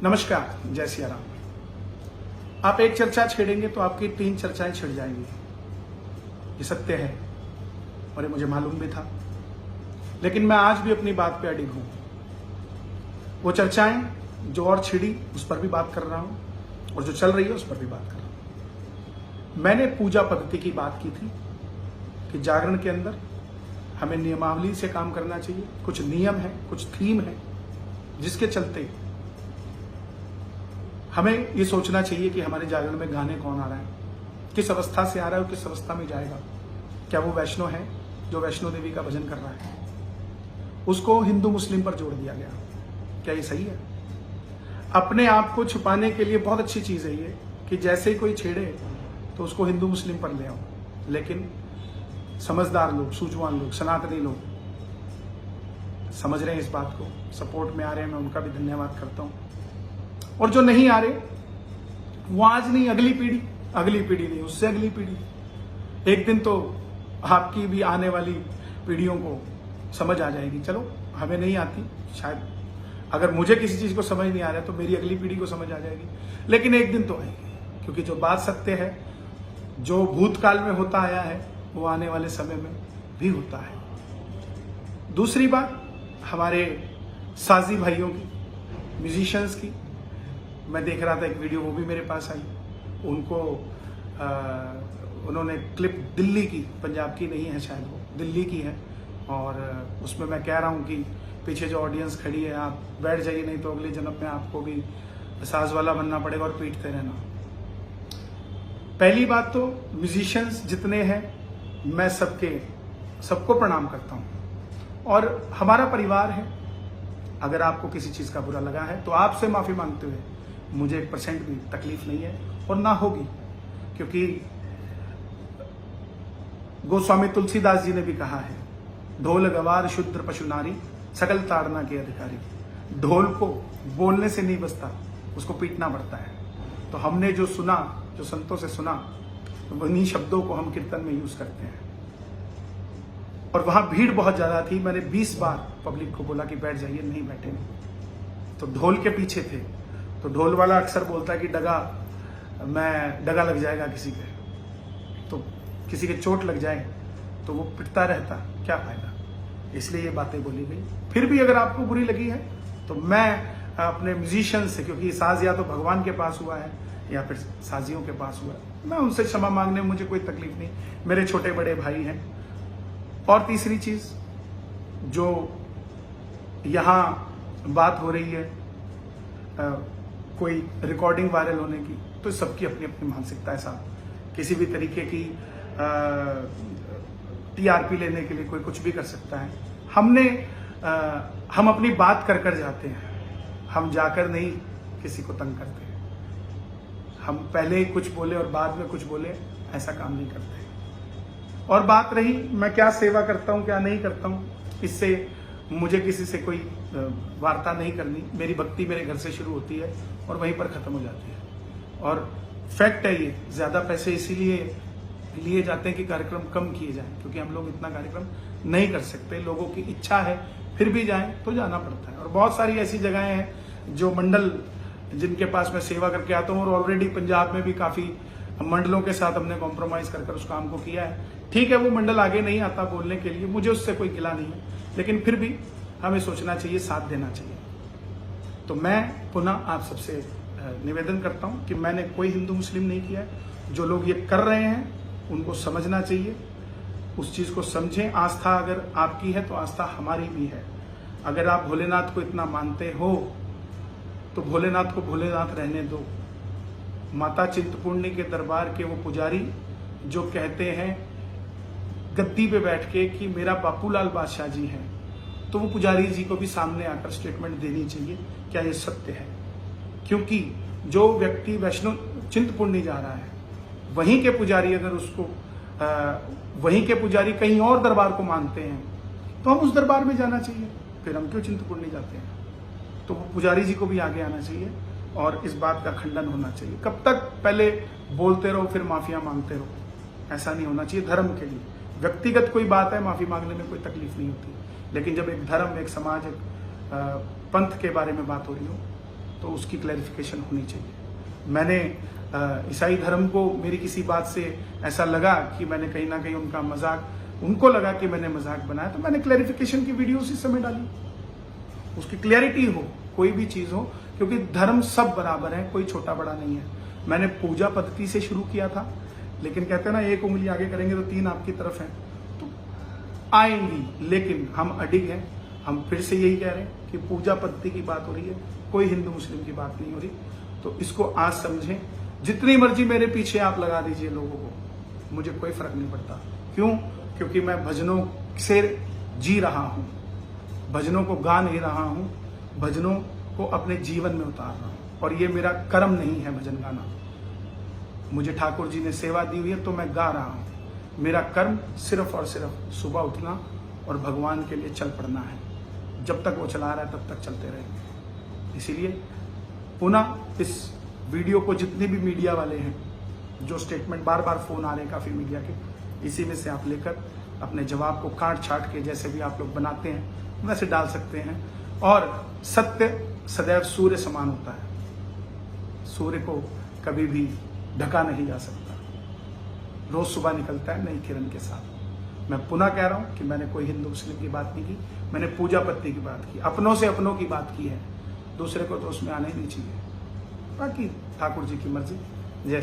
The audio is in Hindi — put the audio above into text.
नमस्कार, जय सिया राम। आप एक चर्चा छेड़ेंगे तो आपकी 3 चर्चाएं छिड़ जाएंगी। ये सत्य है और ये मुझे मालूम भी था, लेकिन मैं आज भी अपनी बात पे अडिग हूं। वो चर्चाएं जो और छिड़ी उस पर भी बात कर रहा हूं और जो चल रही है उस पर भी बात कर रहा हूं। मैंने पूजा पद्धति की बात की थी कि जागरण के अंदर हमें नियमावली से काम करना चाहिए। कुछ नियम है, कुछ थीम है, जिसके चलते हमें ये सोचना चाहिए कि हमारे जागरण में गाने कौन आ रहा है, किस अवस्था से आ रहा है और किस अवस्था में जाएगा। क्या वो वैष्णव है जो वैष्णो देवी का भजन कर रहा है? उसको हिंदू मुस्लिम पर जोड़ दिया गया। क्या ये सही है? अपने आप को छुपाने के लिए बहुत अच्छी चीज है ये कि जैसे ही कोई छेड़े तो उसको हिंदू मुस्लिम पर ले आओ। लेकिन समझदार लोग, सूझवान लोग, सनातनी लोग समझ रहे हैं इस बात को, सपोर्ट में आ रहे हैं। मैं उनका भी धन्यवाद करता हूं। और जो नहीं आ रहे, वो आज नहीं, अगली पीढ़ी नहीं, उससे अगली पीढ़ी, एक दिन तो आपकी भी आने वाली पीढ़ियों को समझ आ जाएगी। चलो, हमें नहीं आती, शायद अगर मुझे किसी चीज को समझ नहीं आ रहा है तो मेरी अगली पीढ़ी को समझ आ जाएगी, लेकिन एक दिन तो आएगी। क्योंकि जो बात सत्य है, जो भूतकाल में होता आया है, वो आने वाले समय में भी होता है। दूसरी बात, हमारे साजी भाइयों की, म्यूजिशियंस की, मैं देख रहा था एक वीडियो, वो भी मेरे पास आई। उनको उन्होंने क्लिप दिल्ली की, पंजाब की नहीं है शायद, वो दिल्ली की है, और उसमें मैं कह रहा हूँ कि पीछे जो ऑडियंस खड़ी है, आप बैठ जाइए, नहीं तो अगले जन्म में आपको भी साज वाला बनना पड़ेगा और पीटते रहना। पहली बात तो म्यूजिशियंस जितने हैं, मैं सबको प्रणाम करता हूँ और हमारा परिवार है। अगर आपको किसी चीज का बुरा लगा है तो आपसे माफी मांगते हुए मुझे 1% भी तकलीफ नहीं है और ना होगी, क्योंकि गोस्वामी तुलसीदास जी ने भी कहा है, ढोल गवार शूद्र पशु नारी सकल ताड़ना के अधिकारी। ढोल को बोलने से नहीं बजता, उसको पीटना पड़ता है। तो हमने जो सुना, जो संतों से सुना, उन्हीं शब्दों को हम कीर्तन में यूज करते हैं। और वहां भीड़ बहुत ज्यादा थी, मैंने 20 बार पब्लिक को बोला कि बैठ जाइए, नहीं बैठे। तो ढोल के पीछे थे, तो ढोल वाला अक्सर बोलता है कि डगा लग जाएगा किसी के, तो किसी के चोट लग जाए तो वो पिटता रहता, क्या फायदा। इसलिए ये बातें बोली गई। फिर भी अगर आपको बुरी लगी है तो मैं अपने म्यूजिशियन से, क्योंकि साज या तो भगवान के पास हुआ है या फिर साजियों के पास हुआ है, मैं उनसे क्षमा मांगने में मुझे कोई तकलीफ नहीं, मेरे छोटे बड़े भाई हैं। और तीसरी चीज, जो यहां बात हो रही है कोई रिकॉर्डिंग वायरल होने की, तो सबकी अपनी अपनी मानसिकता है साहब। किसी भी तरीके की टीआरपी लेने के लिए कोई कुछ भी कर सकता है। हम अपनी बात कर जाते हैं, हम जाकर नहीं किसी को तंग करते। हम पहले ही कुछ बोले और बाद में कुछ बोले, ऐसा काम नहीं करते। और बात रही मैं क्या सेवा करता हूं, क्या नहीं करता हूं, इससे मुझे किसी से कोई वार्ता नहीं करनी। मेरी भक्ति मेरे घर से शुरू होती है और वहीं पर खत्म हो जाती है। और फैक्ट है ये, ज्यादा पैसे इसीलिए लिए जाते हैं कि कार्यक्रम कम किए जाएं, क्योंकि हम लोग इतना कार्यक्रम नहीं कर सकते। लोगों की इच्छा है, फिर भी जाएं तो जाना पड़ता है। और बहुत सारी ऐसी जगहें हैं जो मंडल, जिनके पास मैं सेवा करके आता हूँ, और ऑलरेडी पंजाब में भी काफी मंडलों के साथ हमने कॉम्प्रोमाइज कर उस काम को किया है। ठीक है, वो मंडल आगे नहीं आता बोलने के लिए, मुझे उससे कोई गिला नहीं है, लेकिन फिर भी हमें सोचना चाहिए, साथ देना चाहिए। तो मैं पुनः आप सबसे निवेदन करता हूं कि मैंने कोई हिंदू मुस्लिम नहीं किया है। जो लोग ये कर रहे हैं उनको समझना चाहिए, उस चीज को समझें। आस्था अगर आपकी है तो आस्था हमारी भी है। अगर आप भोलेनाथ को इतना मानते हो तो भोलेनाथ को भोलेनाथ रहने दो। माता चिंतपूर्णी के दरबार के वो पुजारी जो कहते हैं गद्दी पे बैठ के कि मेरा बापूलाल बादशाह जी हैं, तो वो पुजारी जी को भी सामने आकर स्टेटमेंट देनी चाहिए, क्या ये सत्य है। क्योंकि जो व्यक्ति वैष्णो चिंतपूर्णी जा रहा है, वहीं के पुजारी अगर उसको वहीं के पुजारी कहीं और दरबार को मानते हैं, तो हम उस दरबार में जाना चाहिए। फिर हम क्यों चिंतपूर्णी जाते हैं? तो वो पुजारी जी को भी आगे आना चाहिए और इस बात का खंडन होना चाहिए। कब तक पहले बोलते रहो फिर माफिया मांगते रहो, ऐसा नहीं होना चाहिए। धर्म के लिए व्यक्तिगत कोई बात है, माफी मांगने में कोई तकलीफ नहीं होती, लेकिन जब एक धर्म, एक समाज, एक पंथ के बारे में बात हो रही हो तो उसकी क्लैरिफिकेशन होनी चाहिए। मैंने ईसाई धर्म को मेरी किसी बात से ऐसा लगा कि मैंने कहीं ना कहीं उनका मजाक, उनको लगा कि मैंने मजाक बनाया, तो मैंने क्लैरिफिकेशन की वीडियो उसी समय डाली, उसकी क्लैरिटी हो, कोई भी चीज हो, क्योंकि धर्म सब बराबर है, कोई छोटा बड़ा नहीं है। मैंने पूजा पद्धति से शुरू किया था, लेकिन कहते हैं ना एक उंगली आगे करेंगे तो 3 आपकी तरफ है, तो आएंगी, लेकिन हम अडिग हैं। हम फिर से यही कह रहे हैं कि पूजा पद्धति की बात हो रही है, कोई हिंदू मुस्लिम की बात नहीं हो रही। तो इसको आज समझें। जितनी मर्जी मेरे पीछे आप लगा दीजिए लोगों को, मुझे कोई फर्क नहीं पड़ता। क्यों? क्योंकि मैं भजनों से जी रहा हूं, भजनों को गा नहीं रहा हूं, भजनों को अपने जीवन में उतार रहा हूं। और ये मेरा कर्म नहीं है भजन गाना। मुझे ठाकुर जी ने सेवा दी हुई है तो मैं गा रहा हूं। मेरा कर्म सिर्फ और सिर्फ सुबह उठना और भगवान के लिए चल पड़ना है। जब तक वो चला रहा है तब तक चलते रहेंगे। इसीलिए पुनः इस वीडियो को जितने भी मीडिया वाले हैं, जो स्टेटमेंट बार बार फोन आ रहे हैं काफी मीडिया के, इसी में से आप लेकर अपने जवाब को काट छाट के जैसे भी आप लोग बनाते हैं वैसे डाल सकते हैं। और सत्य सदैव सूर्य समान होता है, सूर्य को कभी भी ढका नहीं जा सकता, रोज सुबह निकलता है नई किरण के साथ। मैं पुनः कह रहा हूं कि मैंने कोई हिंदू मुस्लिम की बात नहीं की, मैंने पूजा पद्धति की बात की, अपनों से अपनों की बात की है। दूसरे को तो उसमें आना ही नहीं चाहिए। बाकी ठाकुर जी की मर्जी।